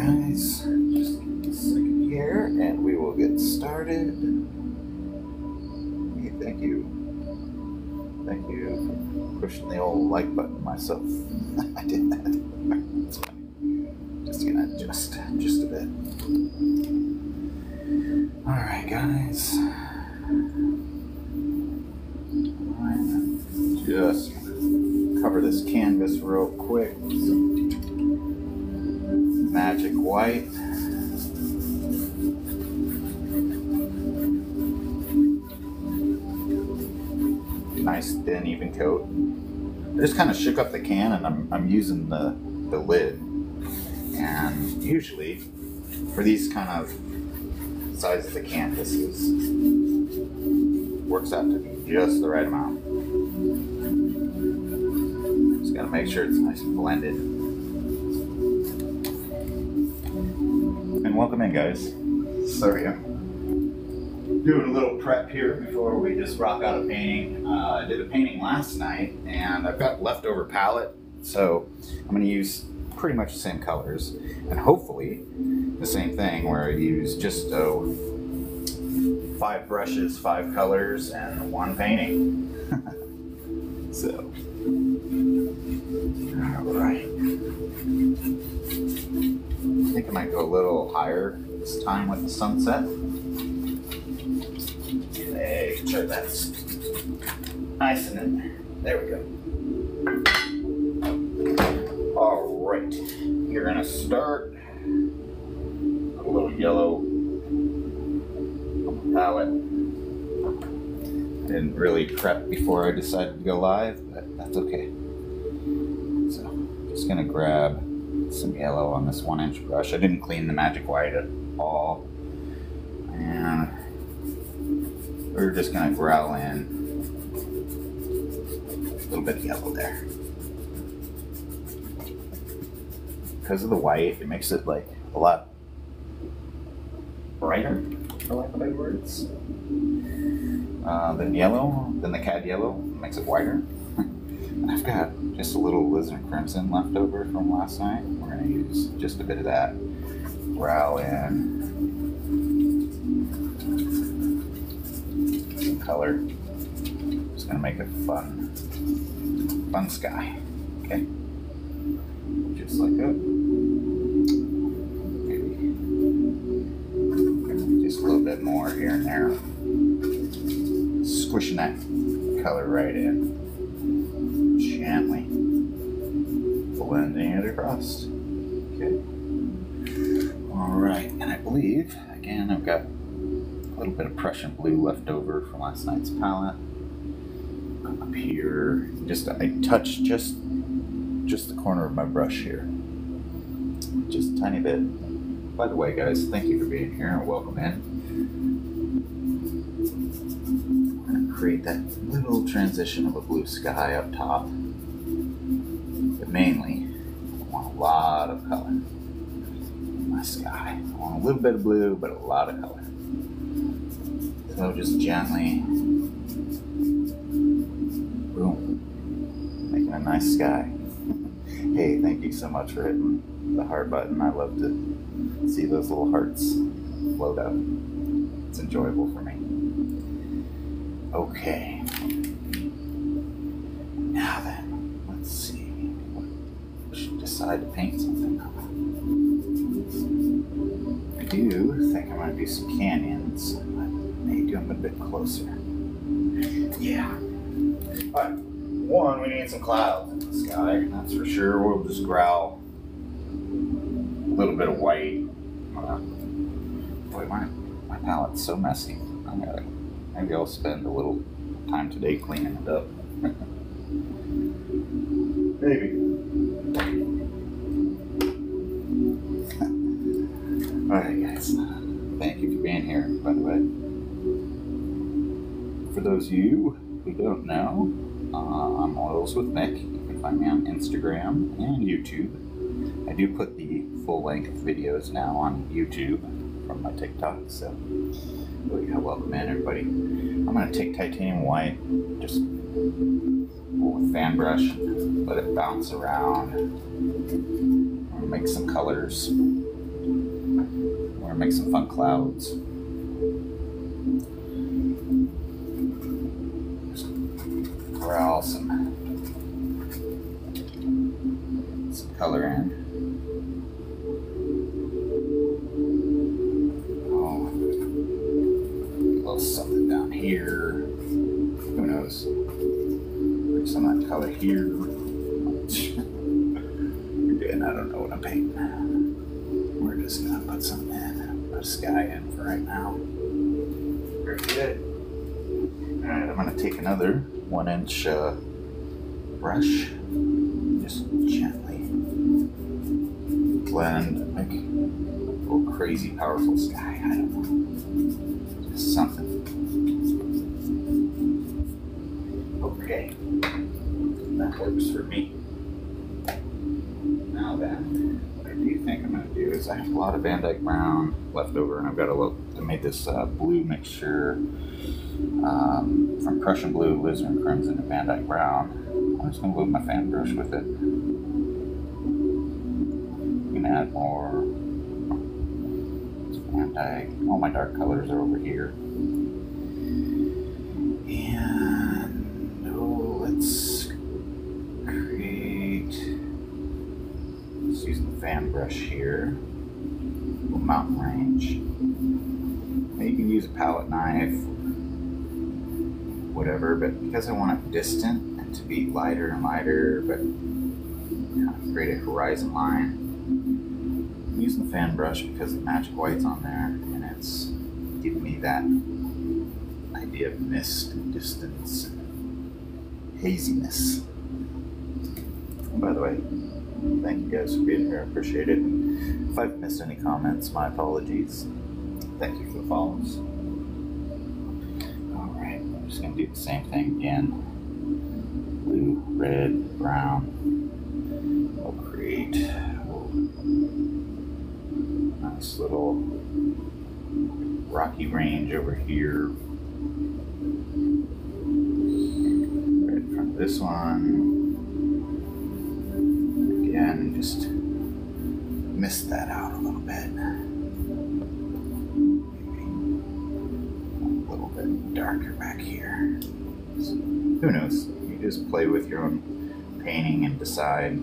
guys, just a second here and we will get started. Hey, thank you for pushing the old like button myself. I did that. That's fine. Just gonna adjust just a bit. Alright guys, I'm just gonna cover this canvas real quick. Magic white. Nice thin even coat. I just kind of shook up the can and I'm using the lid. And usually for these kind of sizes of canvases, works out to be just the right amount. Just gotta make sure it's nice and blended. And welcome in, guys. Sorry, I'm doing a little prep here before we just rock out a painting. I did a painting last night and I've got leftover palette, so I'm gonna use pretty much the same colors and hopefully the same thing where I use just 5 brushes, 5 colors, and 1 painting. So, alright. I think I might go a little higher this time with the sunset. Make sure that's nice and in there. There we go. Alright, you're gonna start a little yellow on the palette. I didn't really prep before I decided to go live, but that's okay. So, just gonna grab some yellow on this 1-inch brush. I didn't clean the magic white at all. And we're just gonna growl in a little bit of yellow there. Because of the white, it makes it like a lot brighter, for lack of better words, than yellow, than the cad yellow. It makes it whiter. And I've got just a little Alizarin crimson left over from last night. We're going to use just a bit of that. Growl in some color. Just going to make a fun sky. Okay, just like that. Maybe just a little bit more here and there. Squishing that color right in. Gently blending it across. Okay. Alright, and I believe, again, I've got a little bit of Prussian blue left over from last night's palette. Up here, I touched just the corner of my brush here. Just a tiny bit. By the way, guys, thank you for being here and welcome in. We're going to create that little transition of a blue sky up top. But mainly, I want a lot of color in my sky. I want a little bit of blue, but a lot of color. So just gently, boom, making a nice sky. Hey, thank you so much for hitting the heart button. I love to see those little hearts float up. It's enjoyable for me. Okay. Now then, let's see. We should decide to paint something now. I do think I might do some canyons. I may do them a bit closer. Yeah. Alright. One, we need some clouds in the sky, that's for sure. We'll just growl a little bit of white. Boy, my palette's so messy. Maybe I'll spend a little time today cleaning it up. Maybe. Alright guys, thank you for being here, by the way. For those of you who don't know, I'm Oils with Mick. You can find me on Instagram and YouTube. I do put the full-length videos now on YouTube from my TikTok, so yeah, welcome in everybody. I'm going to take titanium white, just with fan brush, let it bounce around, make some colors. We're gonna make some fun clouds. Just corral some color in. Oh, a little something down here. Who knows? Put some of that color here. Again, I don't know what I'm painting. We're just gonna put something in. Put a sky in for right now. Very good. Alright, I'm gonna take another 1-inch brush. Just gently blend, make a little crazy powerful sky. I don't know. Just something. Okay. That works for me. Now then, what I do think I'm going to do is I have a lot of Van Dyke Brown left over, and I've got I made this blue mixture from Prussian Blue, Alizarin Crimson, and Van Dyke Brown. I'm just going to load my fan brush with it. You can add more. Van Dyke. All my dark colors are over here. And let's create. Just using the fan brush here. A little mountain range. Now you can use a palette knife, whatever, but because I want it distant to be lighter and lighter, but kind of create a horizon line. I'm using the fan brush because the magic white's on there, and it's giving me that idea of mist and distance and haziness. And by the way, thank you guys for being here. I appreciate it. If I've missed any comments, my apologies. Thank you for the follows. Alright, I'm just going to do the same thing again. Blue, red, brown. We'll create a nice little rocky range over here. Red from this one. Again, just mist that out a little bit. Maybe a little bit darker back here. So, who knows? Just play with your own painting and decide.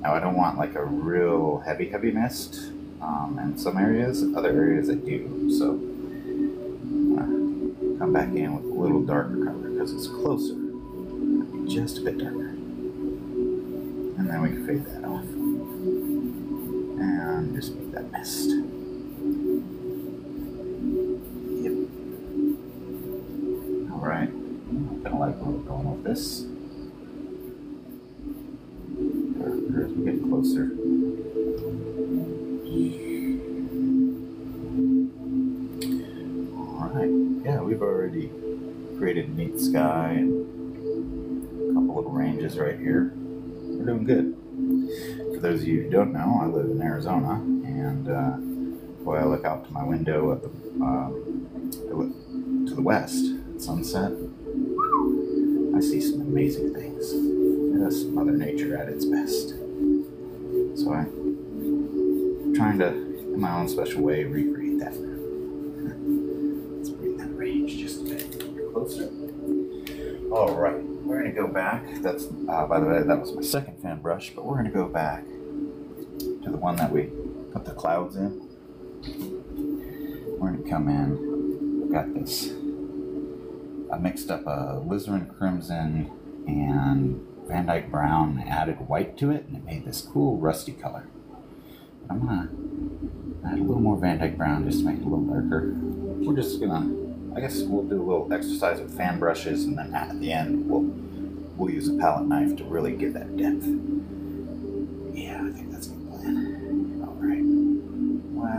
Now I don't want like a real heavy mist in some areas. Other areas I do. So I'm gonna come back in with a little darker color because it's closer. Just a bit darker. And then we can fade that off. And just make that mist. Yep. Alright. I'm gonna like where we're going with this. Darker as we get closer. Alright, yeah, we've already created a neat sky and a couple little ranges right here. We're doing good. For those of you who don't know, I live in Arizona, and boy, I look out to my window at to the west at sunset. I see some amazing things. Just Mother Nature at its best. So I'm trying to, in my own special way, recreate that. Let's bring that range just a bit closer. All right, we're gonna go back. That's, by the way, that was my second fan brush, but we're gonna go back to the one that we put the clouds in. We're gonna come in. I've got this. I mixed up a Alizarin Crimson and Van Dyke Brown, added white to it, and it made this cool rusty color. I'm gonna add a little more Van Dyke Brown just to make it a little darker. We're just gonna, I guess we'll do a little exercise with fan brushes, and then at the end we'll use a palette knife to really get that depth. Yeah, I think that's a good plan. All right,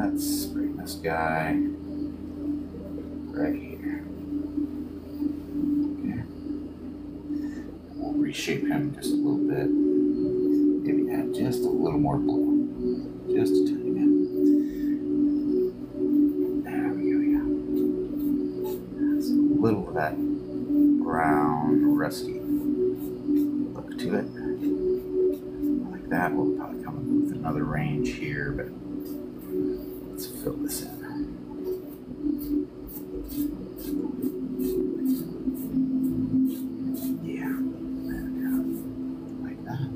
let's bring this guy right here. Reshape him just a little bit. Maybe add just a little more blue. Just a tiny bit. There we go, yeah. That's a little of that brown, rusty look to it. Like that. We'll probably come up with another range here, but let's fill this in. Yeah, there we go. Like that.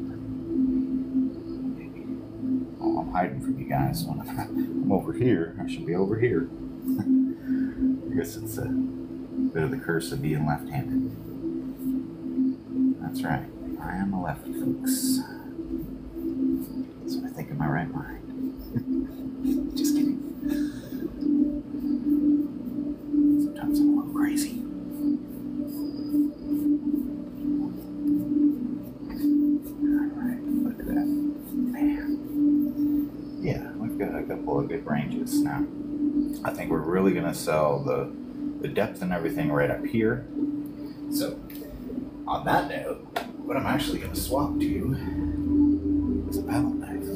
Maybe. Oh, I'm hiding from you guys. When I'm over here, I should be over here. I guess it's a bit of the curse of being left-handed. That's right. I am a lefty, folks. That's what I think in my right mind. Just kidding. Sometimes I'm a little crazy. Alright, look at that. Man. Yeah, we've got a couple of good ranges now. I think we're really going to sell the depth and everything right up here. So, on that note, what I'm actually going to swap to is a palette knife.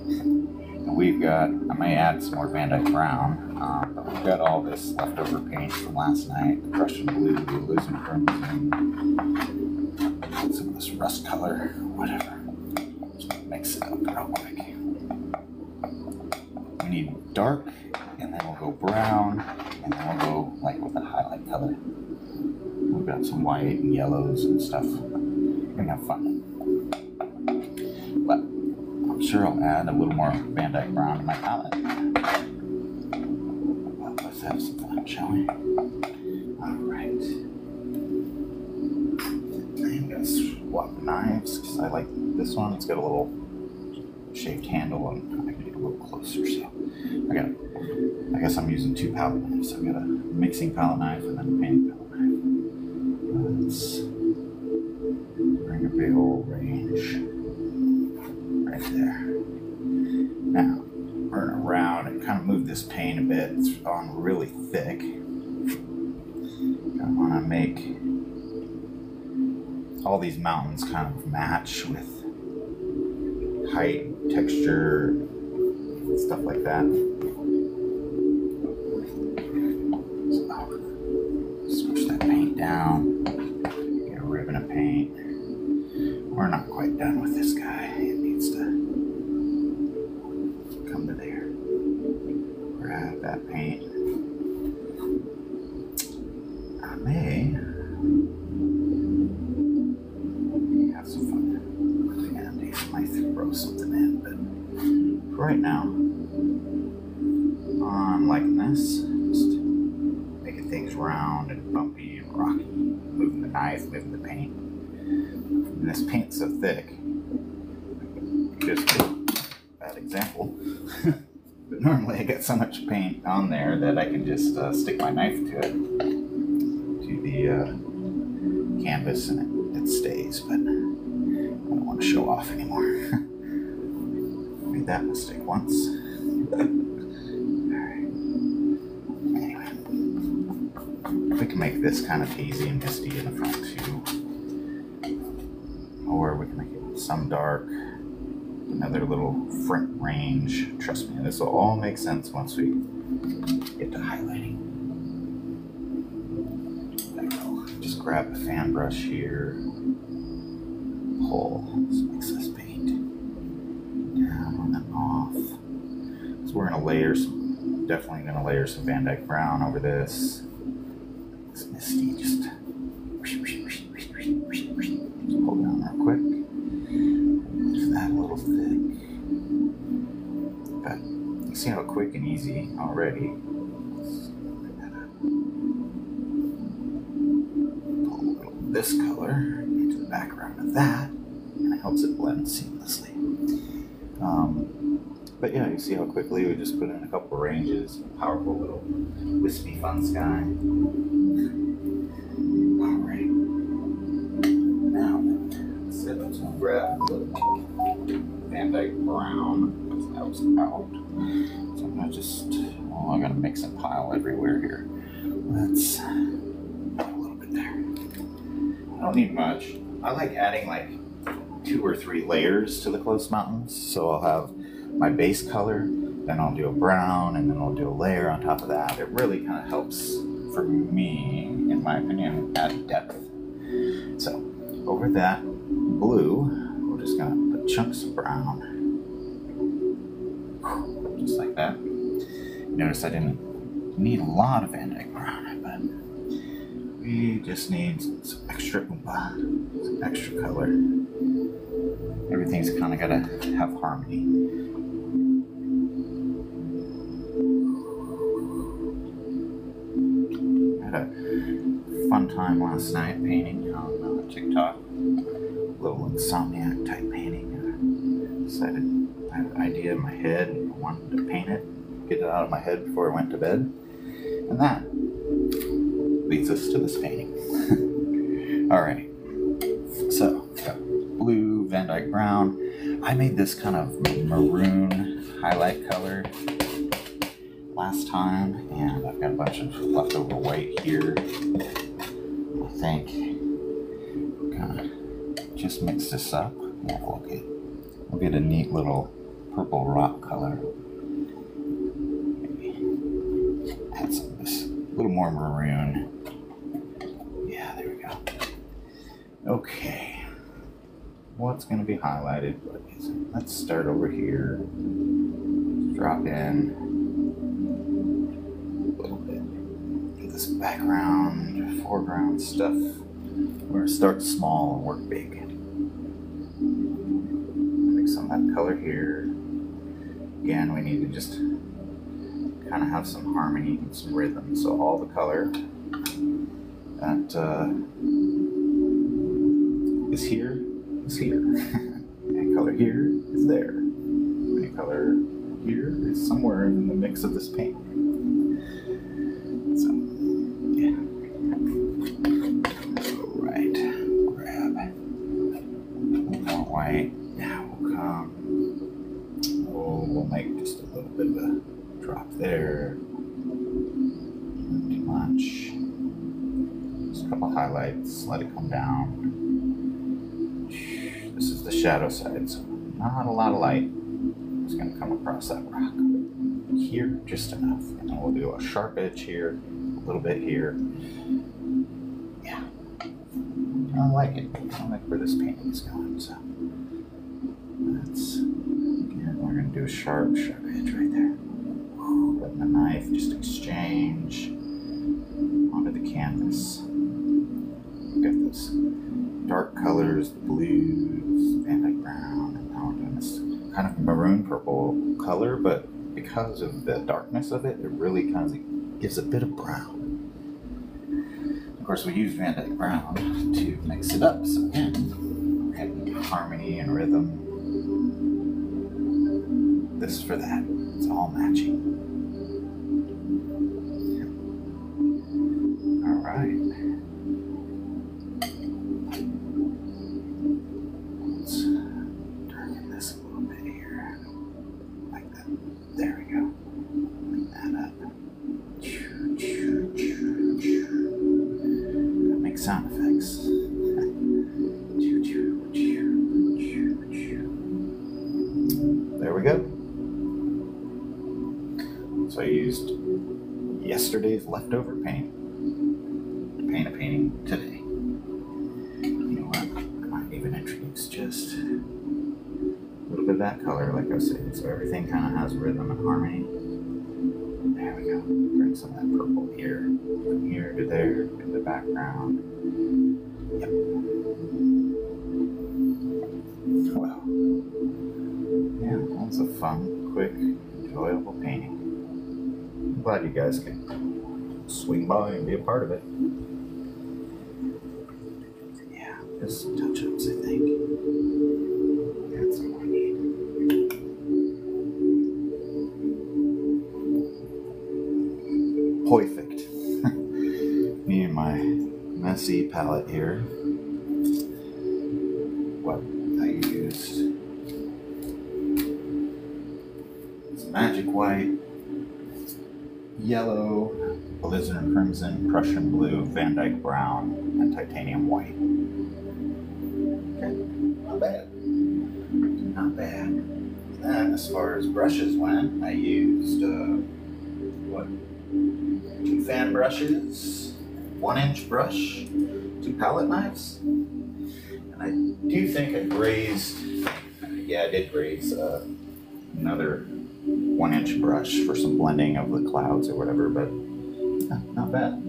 And we've got, I may add some more Van Dyke Brown, but we've got all this leftover paint from last night, the Prussian Blue, the Illusion Crimson, some of this rust color, whatever. Just mix it up real quick. We need dark, and then we'll go brown, and then we'll go like with the highlight color. We've got some white and yellows and stuff. We're gonna have fun. But I'm sure I'll add a little more Van Dyke Brown to my palette. Well, let's have some fun, shall we? Alright. I'm gonna swap knives because I like this one. It's got a little shaped handle and I can get a little closer, so I guess I'm using two palette knives. I've got a mixing palette knife and then a painting palette knife. Let's bring a big old range right there. Now, turn around and kind of move this paint a bit. It's on really thick. I want to make all these mountains kind of match with height, texture, stuff like that. So, switch that paint down, get a ribbon of paint. We're not quite done with this guy. It needs to come to there. Grab that paint. I may have some fun. And I might throw something in, but for right now, I'm liking this. Just making things round and bumpy and rocky. Moving the knife, moving the paint. And this paint's so thick. Just a bad example. But normally I get so much paint on there that I can just stick my knife to it, to the canvas, and it stays. But I don't want to show off anymore. Made that mistake once. Alright. Anyway. We can make this kind of hazy and misty in the front too. Or we can make it some dark. Another little front range. Trust me, this will all make sense once we get to highlighting. There we go. Just grab the fan brush here. Pull. Let's mix this paint down and off. So we're gonna layer some, definitely gonna layer some Van Dyke Brown over this. It's misty, just pull down real quick. Just that a little thick. But you see how quick and easy already. Pull a little of this color into the background of that, and it helps it blend seamlessly. But yeah, you see how quickly we just put in a couple of ranges, a powerful little wispy fun sky. Alright. Now, let's grab a little Van Dyke Brown. That was out. So I'm gonna just, well, I'm gonna mix and pile everywhere here. Let's put a little bit there. I don't need much. I like adding like 2 or 3 layers to the close mountains. So I'll have my base color, then I'll do a brown, and then I'll do a layer on top of that. It really kind of helps, for me, in my opinion, add depth. So over that blue, we're just gonna put chunks of brown, just like that. Notice I didn't need a lot of Van Dyke Brown, but we just need some extra oomph, some extra color. Everything's kind of got to have harmony. I had a fun time last night painting on TikTok. A little insomniac type painting. Decided I had an idea in my head and I wanted to paint it, get it out of my head before I went to bed. And that leads us to this painting. Alright, so got blue, Van Dyke Brown. I made this kind of maroon highlight color last time, and I've got a bunch of leftover white here. I think kind of just mix this up. Yeah, we'll get a neat little purple rock color. Maybe add some of this, a little more maroon. Yeah, there we go. Okay, what's going to be highlighted? Let's start over here. Drop in a little bit of this background, foreground stuff. We're going to start small and work big. Some of that color here. Again, we need to just kind of have some harmony and some rhythm. So all the color that is here is here. Any color here is there. Any color here is somewhere in the mix of this paint. So, yeah. Alright, grab more white. We'll make just a little bit of a drop there. Not too much. Just a couple highlights, let it come down. This is the shadow side, so not a lot of light is going to come across that rock. But here, just enough. And then we'll do a sharp edge here, a little bit here. Yeah. I like it. I like where this painting is going, so that's. We're going to do a sharp edge right there. Letting the knife just exchange onto the canvas. We've got those dark colors, the blues, Van Dyke Brown, and now we're doing this kind of maroon purple color, but because of the darkness of it, it really kind of gives a bit of brown. Of course, we use Van Dyke Brown to mix it up, so again, we're getting harmony and rhythm. This for that. It's all matching. All right. Let's darken this a little bit here. Like that. There we go. Clean that up. Gotta make sound effects. There we go. So I used yesterday's leftover paint to paint a painting today. You know what? I might even introduce just a little bit of that color, like I was saying, so everything kind of has rhythm and harmony. There we go. Bring some of that purple here, from here to there, in the background. Yep. Well, yeah, that was a fun, quick, enjoyable painting. I'm glad you guys can swing by and be a part of it. Yeah, just some touch-ups, I think. That's all I need. Perfect. Me and my messy palette here. What I used. Some magic white. Yellow, alizarin crimson, Prussian blue, Van Dyke brown, and titanium white. Okay, not bad. Not bad. And then, as far as brushes went, I used, 2 fan brushes, 1-inch brush, 2 palette knives, and I do think I grazed, yeah, I did graze another 1-inch brush for some blending of the clouds or whatever, but yeah, not bad.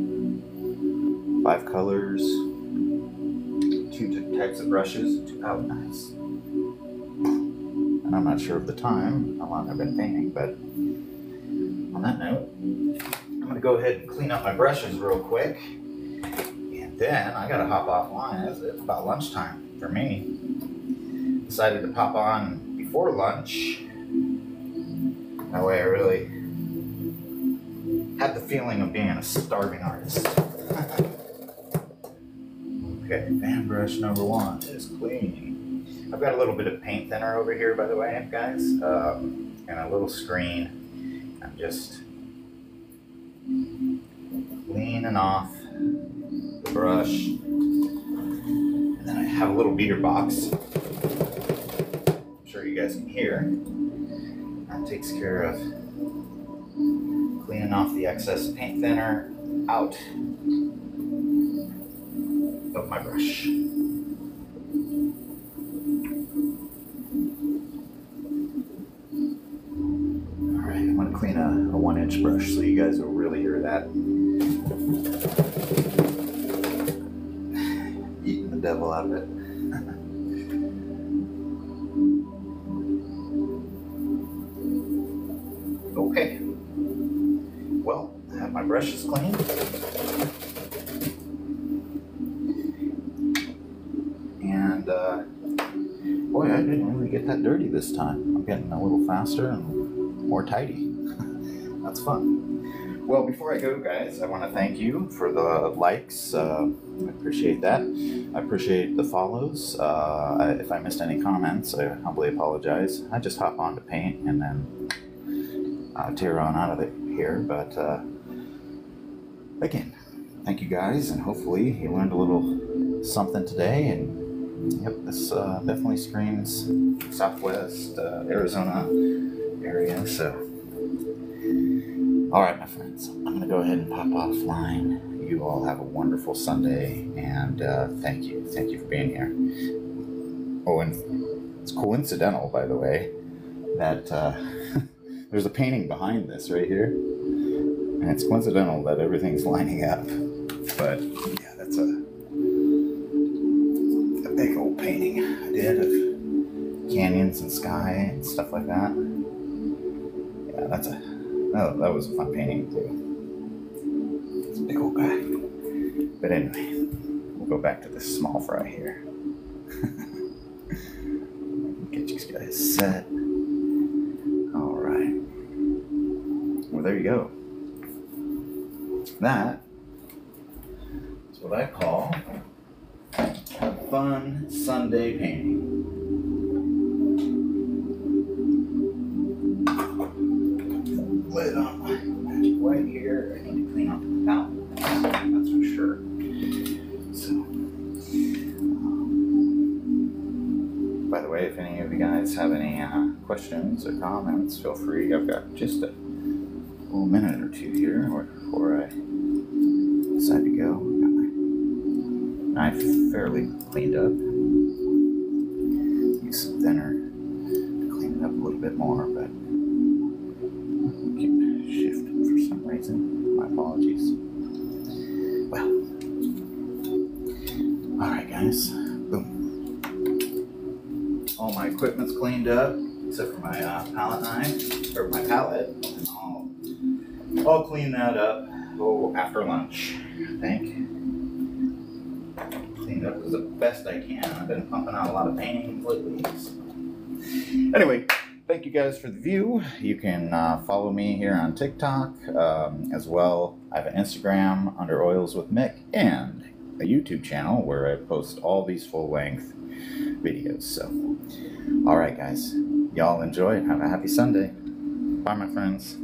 5 colors, 2 types of brushes, 2 palette knives. And I'm not sure of the time, how long I've been painting, but on that note, I'm gonna go ahead and clean up my brushes real quick. And then I gotta hop offline. It's about lunchtime for me. Decided to pop on before lunch. That way I really had the feeling of being a starving artist. Okay, fan brush number 1 is clean. I've got a little bit of paint thinner over here, by the way, guys, and a little screen. I'm just cleaning off the brush. And then I have a little beater box. I'm sure you guys can hear. That takes care of cleaning off the excess paint thinner out of my brush. Alright, I'm going to clean a 1-inch brush so you guys will really hear that. Eating the devil out of it. Okay. Well, I have my brushes clean. And, boy, I didn't really get that dirty this time. I'm getting a little faster and more tidy. That's fun. Well, before I go, guys, I want to thank you for the likes. I appreciate that. I appreciate the follows. If I missed any comments, I humbly apologize. I just hop on to paint and then tear on out of here. But again, thank you guys, and hopefully you learned a little something today. And yep, this definitely screams Southwest Arizona area. So, all right, my friends, I'm gonna go ahead and pop offline. You all have a wonderful Sunday, and thank you for being here. Oh, and it's coincidental, by the way, that there's a painting behind this right here, and it's coincidental that everything's lining up. But yeah, that's a big old painting I did of canyons and sky and stuff like that. Yeah, that was a fun painting too. It's a big old guy. But anyway, we'll go back to this small fry here. Get you guys set. All right. Well, there you go. That is what I call a fun Sunday painting. Lid on my magic white here. I need to clean off the palette, that's for sure. So, by the way, if any of you guys have any questions or comments, feel free. I've got just a little minute or two here before I decide to go. Got my knife fairly cleaned up. Use some thinner to clean it up a little bit more, but keep shifting for some reason. My apologies. Well, alright guys, boom. All my equipment's cleaned up, except for my palette knife, or my palette, and I'll clean that up after lunch, I think. Cleaned up as the best I can. I've been pumping out a lot of paintings lately. So. Anyway, thank you guys for the view. You can follow me here on TikTok as well. I have an Instagram under Oils with Mick and a YouTube channel where I post all these full-length videos. So, all right, guys, y'all enjoy and have a happy Sunday. Bye, my friends.